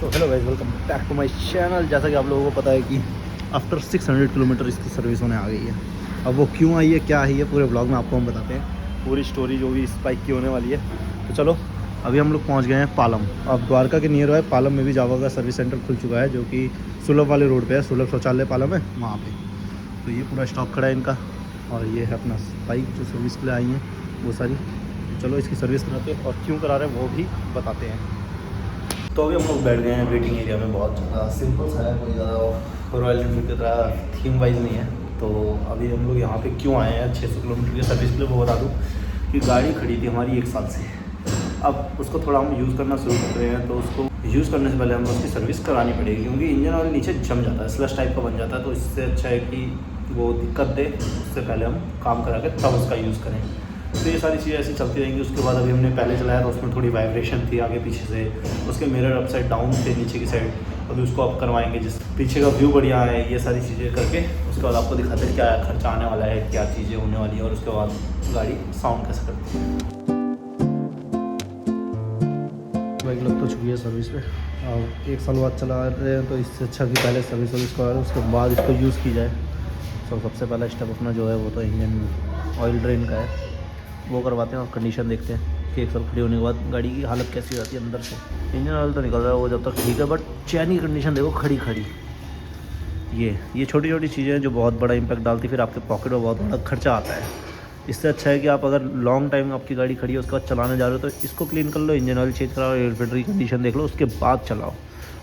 तो hello guys, welcome back to my channel. जैसा कि आप लोगों को पता है कि आफ्टर 600 किलोमीटर इसकी सर्विस होने आ गई है। अब वो क्यों आई है, क्या है, ये पूरे ब्लॉग में आपको हम बताते हैं, पूरी स्टोरी जो भी इस बाइक की होने वाली है। तो चलो, अभी हम लोग पहुंच गए हैं पालम। अब द्वारका के नियर बाय पालम में भी जावा का सर्विस सेंटर खुल चुका है, जो कि सुलभ वाले रोड पर है। सुलभ शौचालय पालम है वहाँ पर। तो ये पूरा स्टॉक खड़ा है इनका, और ये है अपना बाइक जो सर्विस के लिए आई हैं वो सारी। चलो इसकी सर्विस कराते हैं और क्यों करा रहे हैं वो भी बताते हैं। तो अभी हम लोग बैठ गए हैं वेटिंग एरिया में। बहुत ज़्यादा सिंपल सा है, कोई ज़्यादा रॉयल एनफील्ड की तरह थीम वाइज नहीं है। तो अभी हम लोग यहाँ पे क्यों आए हैं 600 किलोमीटर की सर्विस के लिए, वो बता दूँ कि गाड़ी खड़ी थी हमारी 1 साल से। अब उसको थोड़ा हम यूज़ करना शुरू कर रहे हैं, तो उसको यूज़ करने से पहले हमें उसकी सर्विस करानी पड़ेगी, क्योंकि इंजन ऑयल नीचे जम जाता है, स्लश टाइप का बन जाता है। तो इससे अच्छा है कि वो दिक्कत दे, उससे पहले हम काम करा के तब उसका यूज़ करें। तो ये सारी चीज़ें ऐसी चलती रहेंगी। उसके बाद अभी हमने पहले चलाया तो उसमें थोड़ी वाइब्रेशन थी आगे पीछे से, उसके मिरर अपसाइड डाउन थे नीचे की साइड। अभी उसको अप करवाएंगे, जिस पीछे का व्यू बढ़िया है। ये सारी चीज़ें करके उसके बाद आपको दिखाते हैं क्या खर्चा आने वाला है, क्या चीज़ें होने वाली है, और उसके बाद गाड़ी साउंड कैसे करती है। बाइक लग तो चुकी है सर्विस पे, और 1 साल बाद चला रहे हैं, तो इससे अच्छा कि पहले सर्विस करा रहे, उसके बाद इसको यूज़ की जाए। तो सबसे पहला स्टेप अपना जो है वो तो इंजन ऑयल ड्रेन का है, वो करवाते हैं और कंडीशन देखते हैं कि 1 साल खड़ी होने के बाद गाड़ी की हालत कैसी हो जाती है अंदर से। इंजन ऑयल तो निकल रहा है वो जब तक ठीक है, बट चैन की कंडीशन देखो खड़ी खड़ी। ये छोटी छोटी चीज़ें हैं जो बहुत बड़ा इंपैक्ट डालती है, फिर आपके पॉकेट में बहुत बड़ा खर्चा आता है। इससे अच्छा है कि आप अगर लॉन्ग टाइम आपकी गाड़ी खड़ी है उसके बाद चलाने जा रहे हो, तो इसको क्लीन कर लो, इंजन ऑयल चेंज कराओ, एयर फिल्टर की कंडीशन देख लो, उसके बाद चलाओ।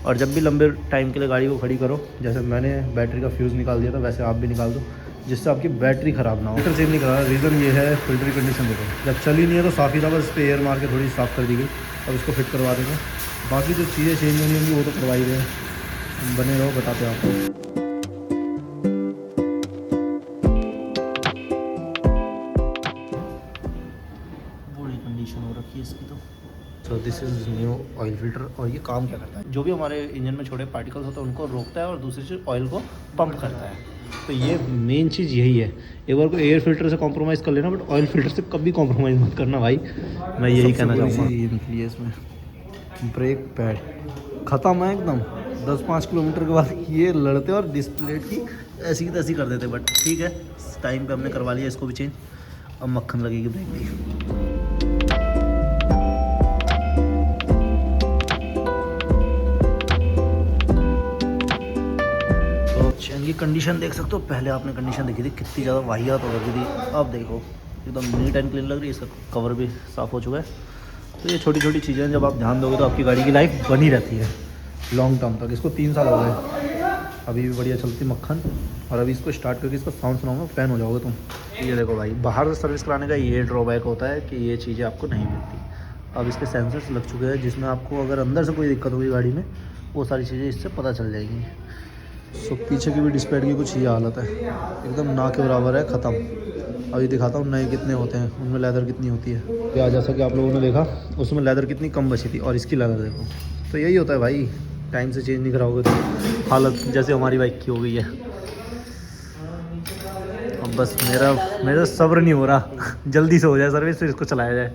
और जब भी लंबे टाइम के लिए गाड़ी को खड़ी करो, जैसे मैंने बैटरी का फ्यूज़ निकाल दिया था, वैसे आप भी निकाल दो, जिससे आपकी बैटरी ख़राब ना हो। फिल्टर चेंज नहीं करा, रीज़न ये है फिल्टर की कंडीशन देखो, जब चली नहीं है तो साफ़ ही था, बस इस पर एयर मार के थोड़ी साफ़ कर दी गई। अब इसको फिट करवा देंगे। बाकी जो चीज़ें चेंज होनी होंगी वो तो करवा ही रहे हैं। बने रहो, बताते हैं आपको। बुरी कंडीशन हो रखी है इसकी तो। So this is new oil filter. और ये काम क्या करता है, जो भी हमारे इंजन में छोटे पार्टिकल्स होते हैं उनको रोकता है, और दूसरी चीज़ ऑयल को पंप करता है। तो ये मेन चीज़ यही है। एक बार को एयर फिल्टर से कॉम्प्रोमाइज़ कर लेना, बट ऑयल फिल्टर से कभी कॉम्प्रोमाइज़ मत करना भाई, मैं यही कहना चाहूँगा। ये निकली है इसमें ब्रेक पैड, ख़त्म है एकदम। 10-5 किलोमीटर के बाद ये लड़ते और डिस्प्ले की ऐसी की तैसी कर देते, बट ठीक है, टाइम पे हमने करवा लिया इसको भी चेंज। अब मक्खन लगेगी ब्रेक की। चैन की कंडीशन देख सकते हो, पहले आपने कंडीशन देखी थी कितनी ज़्यादा वाहियात हो रखी थी, अब देखो एकदम नीट एंड क्लीन लग रही है। इसका कवर भी साफ़ हो चुका है। तो ये छोटी छोटी चीज़ें जब आप ध्यान दोगे तो आपकी गाड़ी की लाइफ बनी रहती है लॉन्ग टर्म तक। इसको 3 साल हो गए, अभी भी बढ़िया चलती मक्खन। और अभी इसको स्टार्ट करके इसका साउंड सुनाऊंगा, फ़ैन हो जाओगे तुम। ये देखो भाई, बाहर से सर्विस कराने का ये ड्रॉबैक होता है कि ये चीज़ें आपको नहीं मिलती। अब इसके सेंसर्स लग चुके हैं, जिसमें आपको अगर अंदर से कोई दिक्कत होगी गाड़ी में, वो सारी चीज़ें इससे पता चल जाएंगी। सो पीछे की भी डिस्प्ले की कुछ ये हालत है, एकदम ना के बराबर है, ख़त्म। अभी दिखाता हूँ नए कितने होते हैं, उनमें लेदर कितनी होती है। या जैसा कि आप लोगों ने देखा उसमें लेदर कितनी कम बची थी, और इसकी लेदर देखो। तो यही होता है भाई, टाइम से चेंज नहीं कराओगे तो हालत जैसे हमारी बाइक की हो गई है। अब बस मेरा सब्र नहीं हो रहा जल्दी से हो जाए सर्विस, फिर इसको चलाया जाए।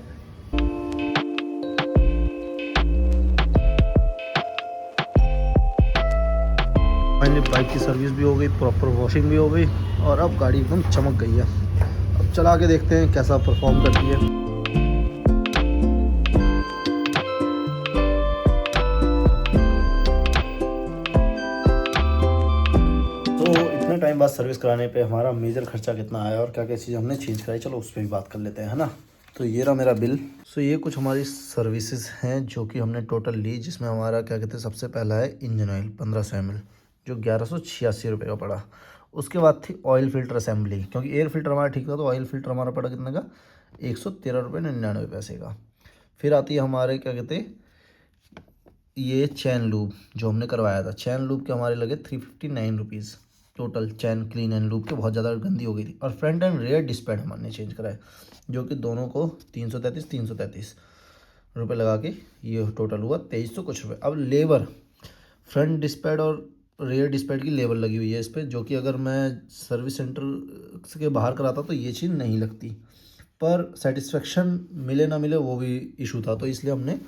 फाइनली बाइक की सर्विस भी हो गई, प्रॉपर वॉशिंग भी हो गई, और अब गाड़ी एकदम चमक गई है। अब चला के देखते हैं कैसा परफॉर्म करती है। तो इतने टाइम बाद सर्विस कराने पे हमारा मेजर खर्चा कितना आया और क्या क्या चीज़ हमने चेंज कराई, चलो उस पर भी बात कर लेते हैं, है ना। तो ये रहा मेरा बिल। सो ये कुछ हमारी सर्विसेज हैं जो कि हमने टोटल ली, जिसमें हमारा क्या कहते हैं, सबसे पहला है इंजन ऑयल 1500 ml, जो 1186 रुपये का पड़ा। उसके बाद थी ऑयल फिल्टर असेंबली, क्योंकि एयर फिल्टर हमारा ठीक था, तो ऑयल फिल्टर हमारा पड़ा कितने का, 113 रुपये 99 पैसे का। फिर आती है हमारे क्या कहते हैं, ये चैन लूब जो हमने करवाया था, चैन लूब के हमारे लगे 359 rupees total. Chain clean and lube के बहुत ज़्यादा गंदी हो गई थी। और फ्रंट एंड रेयर डिस्पैड हमने चेंज कराए, जो कि दोनों को 333 रुपये लगा के ये टोटल हुआ 2300 कुछ रुपये। अब लेबर, फ्रंट डिस्पैड और रेयर डिस्पैड की लेबर लगी हुई है इस पर, जो कि अगर मैं सर्विस सेंटर के बाहर कराता तो ये चीज़ नहीं लगती, पर सेटिस्फेक्शन मिले ना मिले वो भी इशू था, तो इसलिए हमने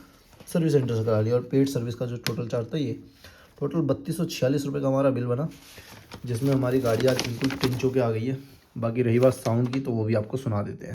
सर्विस सेंटर से करा लिया। और पेड सर्विस का जो टोटल चार्ज था, ये टोटल 3246 रुपये का हमारा बिल बना, जिसमें हमारी गाड़ी आज बिल्कुल पिंचो के आ गई है। बाकी रही बात साउंड की, तो वो भी आपको सुना देते हैं।